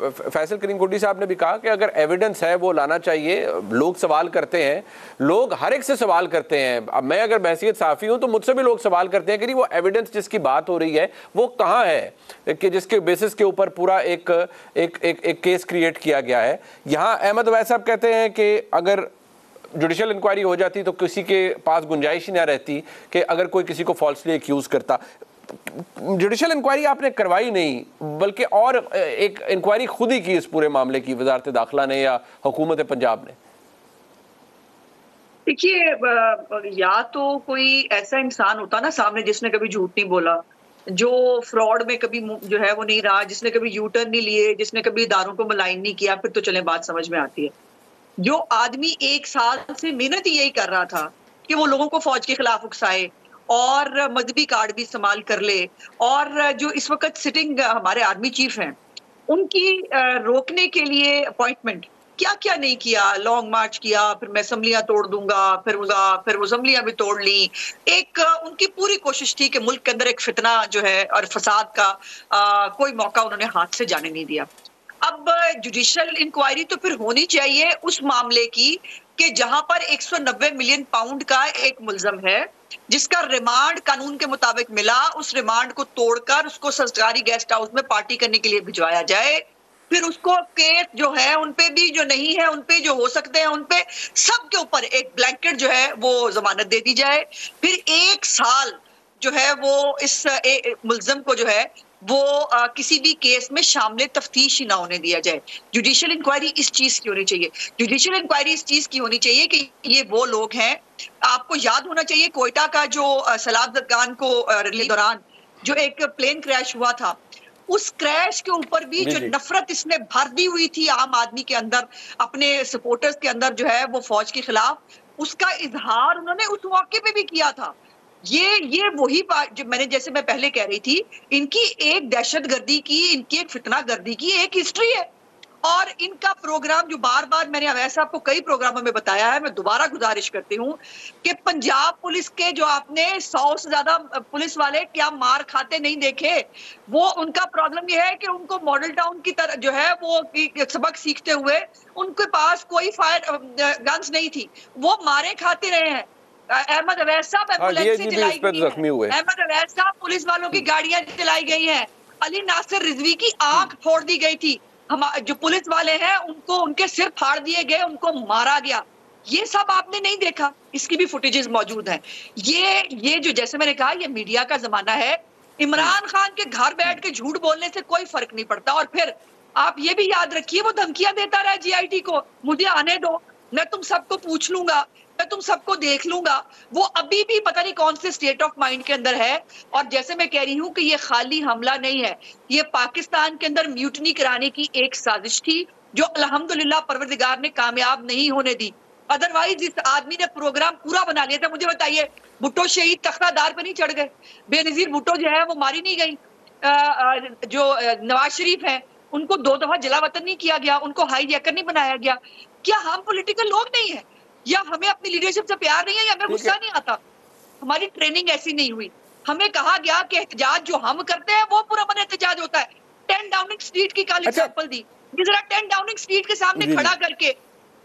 फैसल करीम कुंडी साहब ने भी कहा कि अगर एविडेंस है वो लाना चाहिए। लोग सवाल करते हैं, लोग हर एक से सवाल करते हैं। अब मैं अगर बहसीत साफ़ी हूँ तो मुझसे भी लोग सवाल करते हैं कि वो एविडेंस जिसकी बात हो रही है वो कहाँ है, कि जिसके बेसिस के ऊपर पूरा एक केस क्रिएट किया गया है। यहाँ अहमद अवैस साहब कहते हैं कि अगर जुडिशल इंक्वायरी हो जाती तो किसी के पास गुंजाइश ही ना रहती कि अगर कोई किसी को फॉल्सली एक्यूज़ करता। जुडिशल इंक्वायरी आपने करवाई नहीं, बल्कि और एक इंक्वायरी खुद ही की इस पूरे मामले की, वजारत दाखिला ने या हुकूमत पंजाब ने। देखिए, या तो कोई ऐसा इंसान होता ना सामने जिसने कभी झूठ नहीं बोला, जो फ्रॉड में कभी जो है वो नहीं रहा, जिसने कभी यू टर्न नहीं लिए, जिसने कभी इदारों को मलाइन नहीं किया, फिर तो चले बात समझ में आती है। जो आदमी 1 साल से मेहनत ही यही कर रहा था कि वो लोगों को फौज के खिलाफ उकसाए और मजहबी कार्ड भी इस्तेमाल कर ले, और जो इस वक्त सिटिंग हमारे आर्मी चीफ हैं उनकी रोकने के लिए अपॉइंटमेंट क्या क्या नहीं किया, लॉन्ग मार्च किया, फिर मैं असम्बलियां तोड़ दूंगा, फिर वो असम्बलियां भी तोड़ ली। एक उनकी पूरी कोशिश थी कि मुल्क के अंदर एक फितना जो है और फसाद का कोई मौका उन्होंने हाथ से जाने नहीं दिया। अब जुडिशियल इंक्वायरी तो फिर होनी चाहिए उस मामले की कि जहां पर 190 मिलियन पाउंड का एक मुलजम है जिसका रिमांड कानून के मुताबिक मिला, उस रिमांड को तोड़कर उसको सरकारी गेस्ट हाउस में पार्टी करने के लिए भिजवाया जाए। फिर उसको केस जो है उनपे भी, जो नहीं है उनपे, जो हो सकते हैं उनपे, सब के ऊपर एक ब्लैंकेट जो है वो जमानत दे दी जाए। फिर 1 साल जो है वो इस मुलजम को जो है वो किसी भी केस में शामिल तफ्तीश ही ना होने दिया जाए। जुडिशियल इंक्वायरी इस चीज की होनी चाहिए। जुडिशियल इंक्वायरी इस चीज की होनी चाहिए कि ये वो लोग हैं, आपको याद होना चाहिए कोयटा का जो सलाब जदगान को रैली दौरान जो एक प्लेन क्रैश हुआ था, उस क्रैश के ऊपर भी जो नफरत इसने भर दी हुई थी आम आदमी के अंदर, अपने सपोर्टर्स के अंदर जो है वो फौज के खिलाफ, उसका इजहार उन्होंने उस मौके पे भी किया था। ये वही बात जो मैंने, जैसे मैं पहले कह रही थी, इनकी एक दहशतगर्दी की, इनकी एक फितना गर्दी की एक हिस्ट्री है। और इनका प्रोग्राम जो बार बार मैंने अवैध साहब को कई प्रोग्रामों में बताया है, मैं दोबारा गुजारिश करती हूँ कि पंजाब पुलिस के जो आपने 100 से ज्यादा पुलिस वाले क्या मार खाते नहीं देखे, वो उनका प्रॉब्लम ये है कि उनको मॉडल टाउन की तरह जो है वो सबक सीखते हुए उनके पास कोई फायर गन्स नहीं थी, वो मारे खाते रहे हैं। अहमद अवैध साहब एम्बुलेंस से चलाई गई है, अहमद अवैध साहब पुलिस वालों की गाड़ियां चलाई गई हैं, अली नासिर रिजवी की आंख फोड़ दी गई थी, हम जो पुलिस वाले हैं उनको उनके सिर फाड़ दिए गए, उनको मारा गया। ये सब आपने नहीं देखा, इसकी भी फुटेजेस मौजूद हैं। ये जो जैसे मैंने कहा, ये मीडिया का जमाना है। इमरान खान के घर बैठ के झूठ बोलने से कोई फर्क नहीं पड़ता। और फिर आप ये भी याद रखिए, वो धमकियां देता रहा जीआईटी को, मुझे आने दो, मैं तुम सबको पूछ लूंगा, मैं तुम सबको देख लूंगा। वो अभी भी पता नहीं कौन से स्टेट ऑफ माइंड के अंदर है। और जैसे मैं कह रही हूं कि ये खाली हमला नहीं है, ये पाकिस्तान के अंदर म्यूटनी कराने की एक साजिश थी जो अल्हम्दुलिल्लाह परवरदिगार ने कामयाब नहीं होने दी। अदरवाइज इस आदमी ने प्रोग्राम पूरा बना लिया था। मुझे बताइए, भुट्टो शहीद तख्तादार पर नहीं चढ़ गए? बेनजीर भुट्टो जो है वो मारी नहीं गई। जो नवाज शरीफ है उनको 2 दफा जला वतन नहीं किया गया, उनको हाई जैकर नहीं बनाया गया। क्या हम पॉलिटिकल लोग नहीं है, या हमें अपनी लीडरशिप से प्यार नहीं है, या हमें गुस्सा नहीं आता? हमारी ट्रेनिंग ऐसी नहीं हुई। हमें कहा गया कि एहतजाज जो हम करते हैं वो पुरअमन एहतजाज होता है। 10 डाउनिंग स्ट्रीट की कल एग्जांपल दी, जरा 10 डाउनिंग स्ट्रीट के सामने खड़ा करके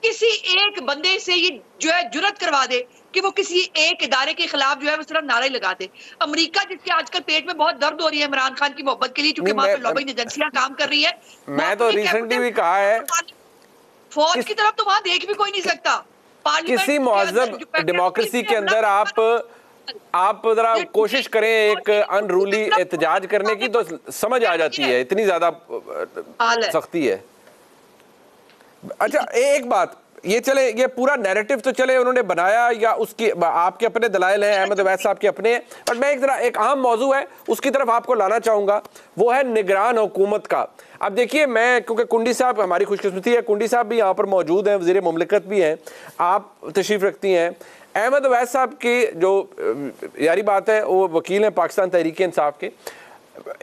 किसी एक बंदे से ये जो है जुर्रत करवा दे कि वो किसी एक इदारे के खिलाफ जो है वो सिर्फ नारे लगा दे। अमेरिका जिसके आजकल पेट में बहुत दर्द हो रही है इमरान खान की मोहब्बत के लिए, क्योंकि वहां पर लॉबिंग एजेंसियां काम कर रही है। मैं तो रिसेंटली भी कहा है, फौज की तरफ तो वहां देख भी कोई नहीं सकता। किसी मुहज़्ज़ब डेमोक्रेसी के अंदर आप जरा कोशिश करें एक अनरूली एहतजाज करने की तो समझ आ जाती है, इतनी ज्यादा सख्ती है। अच्छा, एक बात ये चले, ये पूरा नैरेटिव तो चले उन्होंने बनाया, या उसकी आपके अपने दलाइल हैं, अहमद अवैध साहब के अपने, बट मैं एक अहम मौजू है उसकी तरफ आपको लाना चाहूंगा, वो है निगरान हुकूमत का। अब देखिए, मैं क्योंकि कुंडी साहब हमारी खुशकिस्मती है, कुंडी साहब भी यहाँ पर मौजूद हैं, वज़ीर मुमलिकत भी हैं, आप तशरीफ़ रखती हैं। अहमद अवैध साहब की जो यारी बात है, वो वकील हैं पाकिस्तान तहरीक इंसाफ के।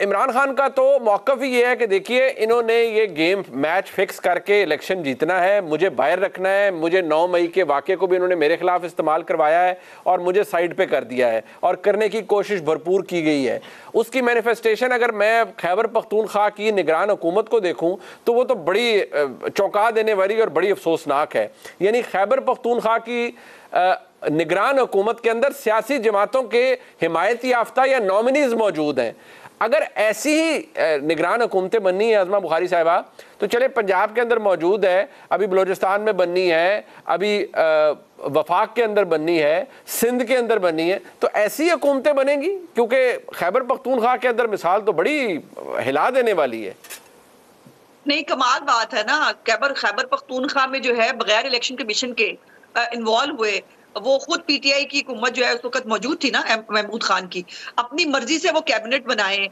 इमरान खान का तो मौक़िफ़ ही ये है कि देखिए, इन्होंने ये गेम मैच फिक्स करके इलेक्शन जीतना है, मुझे बाहर रखना है, मुझे 9 मई के वाक़े को भी इन्होंने मेरे खिलाफ इस्तेमाल करवाया है और मुझे साइड पे कर दिया है, और करने की कोशिश भरपूर की गई है। उसकी मैनिफेस्टेशन अगर मैं खैबर पख्तूनख्वा की निगरान हुकूमत को देखूं तो वो तो बड़ी चौंका देने वाली और बड़ी अफसोसनाक है। यानी खैबर पख्तूनख्वा की निगरान हुकूमत के अंदर सियासी जमातों के हिमायती याफ्ता या नॉमिनीज मौजूद हैं। अगर ऐसी ही निगरान हुकूमतें बननी है आज़मा बुखारी साहिबा, तो चले पंजाब के अंदर मौजूद है, अभी बलोचिस्तान में बननी है, अभी वफाक के अंदर बननी है, सिंध के अंदर बननी है, तो ऐसी हुकूमतें बनेंगी? क्योंकि खैबर पख्तूनख्वा के अंदर मिसाल तो बड़ी हिला देने वाली है। नहीं, कमाल बात है ना, खैबर पख्तूनख्वा में जो है बगैर इलेक्शन कमीशन के इन्वॉल्व हुए वो खुद पीटीआई की हुकूमत जो है उस वक्त मौजूद थी ना, महमूद खान की, अपनी मर्जी से वो कैबिनेट बनाए,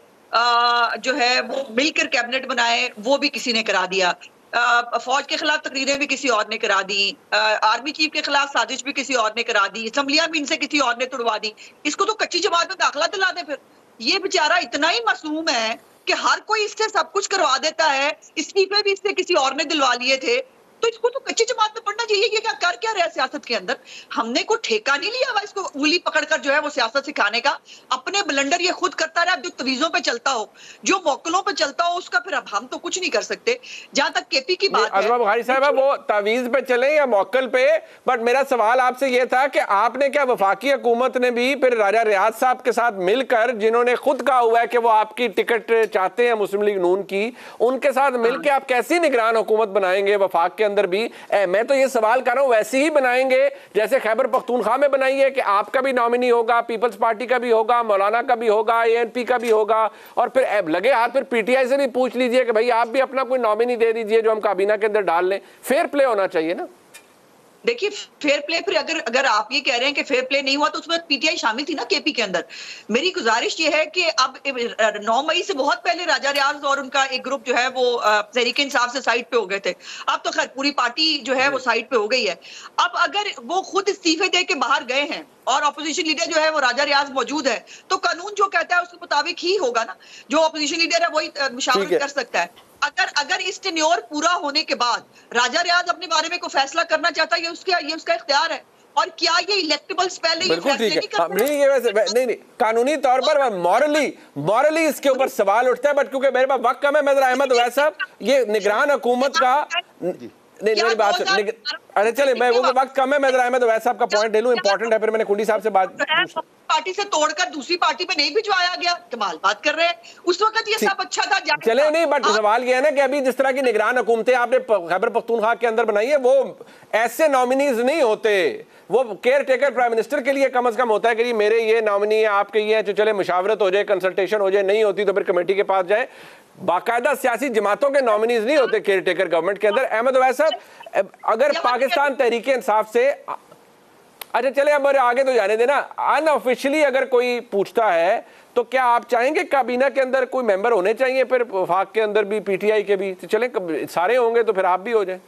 जो है वो मिलकर कैबिनेट बनाए, वो भी किसी ने करा दिया। फौज के खिलाफ तकरीरें भी किसी और ने करा दी, आर्मी चीफ के खिलाफ साजिश भी किसी और ने करा दी, असम्बलियां भी इनसे किसी और ने तुड़वा दी। इसको तो कच्ची जमात में दाखिला दिला दे। फिर ये बेचारा इतना ही मासूम है कि हर कोई इससे सब कुछ करवा देता है, इस्तीफे भी इससे किसी और ने दिलवा लिए थे, तो इसको तो कच्ची जमात में पढ़ना चाहिए। ये क्या कर क्या रहा है सियासत के अंदर? हमने कोई ठेका नहीं लिया हुआ इसको उंगली पकड़कर जो है वो सियासत सिखाने का। अपने ब्लंडर ये खुद करता रहा, जो तवीजों पे चलता हो, जो मौकलों पे चलता हो, उसका फिर अब हम तो कुछ नहीं कर सकते। जहां तक केपी की बात है, अज़मा बुखारी साहब वो तवीज पे चले या मौकल पे, बट मेरा सवाल आपसे ये था कि आपने क्या वफाकी हुकूमत ने भी फिर राजा रियाज साहब के साथ मिलकर, जिन्होंने खुद कहा हुआ है कि वो आपकी टिकट चाहते हैं मुस्लिम लीग नून की, उनके साथ मिलकर आप कैसी निगरान हुकूमत बनाएंगे वफाक के अंदर भी? मैं तो ये सवाल कर रहा हूं, वैसे ही बनाएंगे जैसे खैबर पख्तूनख्वा में बनाई है कि आपका भी नॉमिनी होगा, पीपल्स पार्टी का भी होगा, मौलाना का भी होगा, एएनपी का भी होगा, और फिर लगे हाथ फिर पीटीआई से भी पूछ लीजिए कि भाई आप भी अपना कोई नॉमिनी दे दीजिए जो हम काबीना के अंदर डाल लें। फेयर प्ले होना चाहिए ना। देखिए फेयर प्ले, फिर अगर आप ये कह रहे हैं कि फेयर प्ले नहीं हुआ तो उसमें पीटीआई शामिल थी ना केपी के अंदर। मेरी गुजारिश ये है कि अब 9 मई से बहुत पहले राजा रियाज और उनका एक ग्रुप जो है वो तहरीक इंसाफ से साइड पे हो गए थे। अब तो खैर पूरी पार्टी जो है वो साइड पे हो गई है। अब अगर वो खुद इस्तीफे दे के बाहर गए हैं और अपोजिशन लीडर जो है वो राजा रियाज मौजूद है, तो कानून जो कहता है उसके मुताबिक ही होगा ना। जो अपोजिशन लीडर है वही मुशावरत कर सकता है। अगर इस टेन्योर पूरा होने के बाद राजा रियाज अपने बारे में कोई फैसला करना चाहता है, ये उसका इख्तियार है। और क्या ये इलेक्टेबल्स पहले ये फैसले नहीं करते? नहीं, ये वैसे नहीं, कानूनी तौर पर मॉरली इसके ऊपर सवाल उठता है, बट क्योंकि मेरे पास वक्त कम है, मेजर अहमद वैस साहब, ये निगरान हुकूमत का नहीं, मेरी बात अरे चले, मैं वो वक्त कम है, मेजर अहमद वैस साहब का पॉइंट ले लूं, इंपॉर्टेंट है, फिर मैंने कुंडी साहब से बात पार्टी से तोड़कर दूसरी पार्टी पे नहीं भिजवाया गया। कमाल बात कर रहे हैं, उस वक्त ये सब अच्छा था। चले नहीं, बट सवाल ये है ना कि अभी जिस तरह की निगरान हुकूमतें आपने खैबर पख्तूनख्वा के अंदर बनाई है, वो ऐसे नॉमिनीज नहीं होते। वो केयर टेकर प्राइम मिनिस्टर के लिए कम से कम होता है कि मेरे ये नॉमिनी है, आपके ये है, जो चले मुशावरत हो जाए, कंसल्टेशन हो जाए, नहीं होती तो फिर कमेटी के पास जाए। बाकायदा सियासी जमातों के नॉमिनीज नहीं होते केयर टेकर गवर्नमेंट के अंदर। अहमद वैस साहब, अगर पाकिस्तान तहरीक इंसाफ से, अच्छा चले अब आगे तो जाने देना, अनऑफिशियली अगर कोई पूछता है तो क्या आप चाहेंगे काबीना के अंदर कोई मेंबर होने चाहिए फिर वफाक के अंदर भी, पीटीआई के भी? तो चले सारे होंगे तो फिर आप भी हो जाए।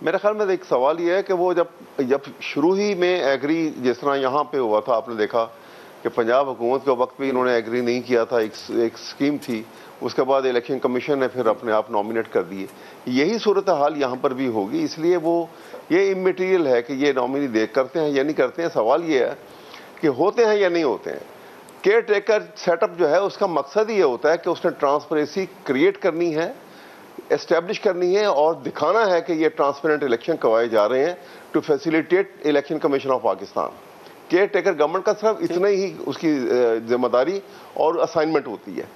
मेरे ख्याल में एक सवाल ये है कि वो जब शुरू ही में एग्री, जिस तरह यहाँ पे हुआ था, आपने देखा कि पंजाब हुकूमत के वक्त भी इन्होंने एग्री नहीं किया था, एक स्कीम थी, उसके बाद इलेक्शन कमीशन ने फिर अपने आप नॉमिनेट कर दिए। यही सूरत हाल यहाँ पर भी होगी, इसलिए वो ये इमटेरियल है कि ये नॉमिनी देख करते हैं या नहीं करते हैं। सवाल ये है कि होते हैं या नहीं होते हैं। केयर टेकर सेटअप जो है उसका मकसद ये होता है कि उसने ट्रांसपेरेंसी क्रिएट करनी है, एस्टेब्लिश करनी है और दिखाना है कि ये ट्रांसपेरेंट इलेक्शन करवाए जा रहे हैं to facilitate election commission of Pakistan. Caretaker government का सिर्फ इतना ही उसकी जिम्मेदारी और असाइनमेंट होती है।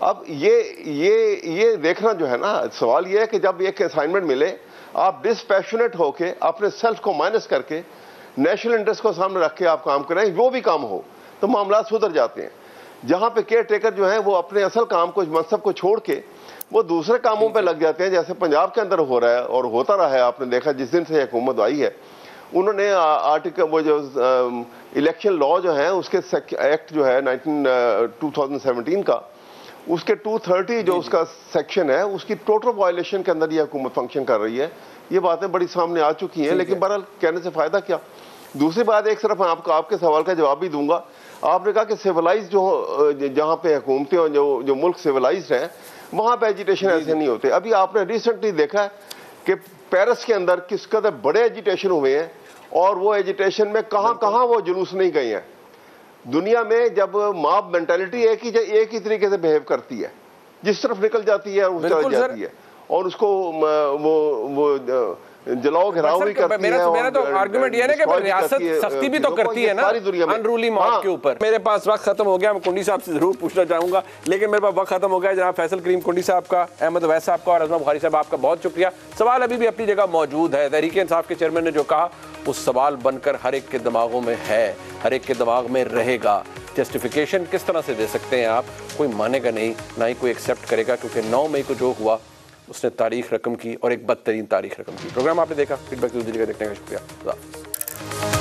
अब ये देखना जो है ना, सवाल ये है कि जब एक असाइनमेंट मिले, आप डिस्पैशनेट होके अपने सेल्फ को माइनस करके नेशनल इंटरेस्ट को सामने रख के आप काम करें, वो भी काम हो तो मामला सुधर जाते हैं। जहां पे केयर टेकर जो है वो अपने असल काम को, मनसब को छोड़ के वो दूसरे कामों पे लग जाते हैं, जैसे पंजाब के अंदर हो रहा है और होता रहा है। आपने देखा जिस दिन से हुकूमत आई है, उन्होंने आर्टिकल, वो जो इलेक्शन लॉ जो है उसके एक्ट जो है 2017 का, उसके 230 जो उसका सेक्शन है, उसकी टोटल वायलेशन के अंदर ये हुकूमत फंक्शन कर रही है। ये बातें बड़ी सामने आ चुकी हैं, लेकिन बहरहाल कहने से फायदा क्या। दूसरी बात, एक तरफ आपको आपके सवाल का जवाब भी दूंगा। आपने कहा कि सिविलाइज जो जहाँ पे हुकूमतें और जो मुल्क सिविलाइज हैं वहाँ पे एजिटेशन ऐसे नहीं होते। अभी आपने रिसेंटली देखा है कि पेरिस के अंदर किस कदर बड़े एजिटेशन हुए हैं और वो एजिटेशन में कहाँ वो जुलूस नहीं गए हैं। दुनिया में जब मॉब मेंटालिटी एक ही तरीके से बिहेव करती है, जिस तरफ निकल जाती है उस तरफ जाती है और उसको वो जलाओ घिराव भी करती है। मेरा तो आर्गुमेंट ये है कि रियासत सख्ती भी तो करती है ना अनरूली मॉब के ऊपर। मेरे पास वक्त खत्म हो गया, मैं कुंडी साहब से जरूर पूछना चाहूंगा, लेकिन मेरे पास वक्त खत्म हो गया। जनाब फैसल करीम कुंडी साहब का, अहमद वैस साहब का और अज़मा बुखारी साहब आपका बहुत शुक्रिया। सवाल अभी भी अपनी जगह मौजूद है। तहरीक इंसाफ के चेयरमैन ने जो कहा उस सवाल बनकर हर एक के दिमागों में है, हर एक के दिमाग में रहेगा। जस्टिफिकेशन किस तरह से दे सकते हैं आप, कोई मानेगा नहीं, ना ही कोई एक्सेप्ट करेगा, क्योंकि 9 मई को जो हुआ उसने तारीख रकम की और एक बदतरीन तारीख रकम की। प्रोग्राम आपने देखा, फीडबैक देखने का शुक्रिया।